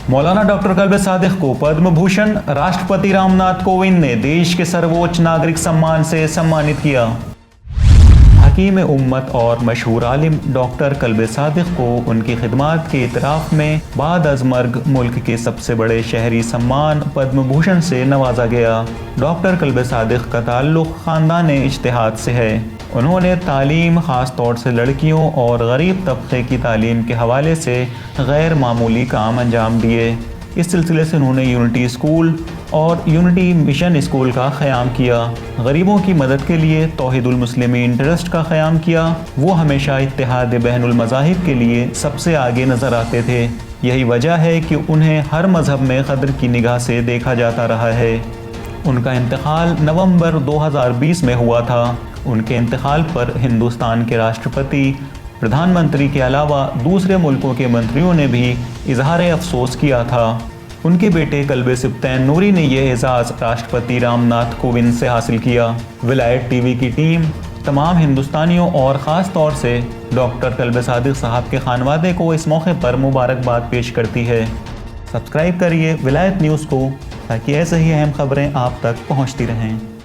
मौलाना doctor Kalbe Sadiq को पद्म भूषण, राष्ट्रपति रामनाथ कोविंद ने देश के सर्वोच्च नागरिक सम्मान से सम्मानित किया। हकीम उम्मत और मशहूर आलिम डॉक्टर कल्बे सादिक को उनकी खिदमात के इतराफ़ में बाद अज़ मर्ग मुल्क के सबसे बड़े शहरी सम्मान पद्म भूषण से नवाजा गया। डॉक्टर कल्बे सादिक का ताल्लुक़ ख़ानदान इज्तिहाद से है। उन्होंने तालीम, ख़ास तौर से लड़कियों और गरीब तबके की तालीम के हवाले से गैर मामूली काम अंजाम दिए। इस सिलसिले से उन्होंने यूनिटी स्कूल और यूनिटी मिशन स्कूल का क़याम किया। गरीबों की मदद के लिए तौहीदुल मुस्लिमीन ट्रस्ट का क़याम किया। वो हमेशा इत्तेहाद बैनुल मज़ाहिब के लिए सबसे आगे नज़र आते थे। यही वजह है कि उन्हें हर मज़हब में क़द्र की निगाह से देखा जाता रहा है। उनका इंतकाल नवंबर 2020 में हुआ था। उनके इंतकाल पर हिंदुस्तान के राष्ट्रपति, प्रधानमंत्री के अलावा दूसरे मुल्कों के मंत्रियों ने भी इजहार अफसोस किया था। उनके बेटे कल्बे सिब्तैन नूरी ने यह एजाज़ राष्ट्रपति रामनाथ कोविंद से हासिल किया। विलायत टीवी की टीम तमाम हिंदुस्तानियों और ख़ास तौर से डॉक्टर कल्बे सादिक साहब के खानवादे को इस मौके पर मुबारकबाद पेश करती है। सब्सक्राइब करिए विलायत न्यूज़ को ताकि ऐसे ही अहम खबरें आप तक पहुँचती रहें।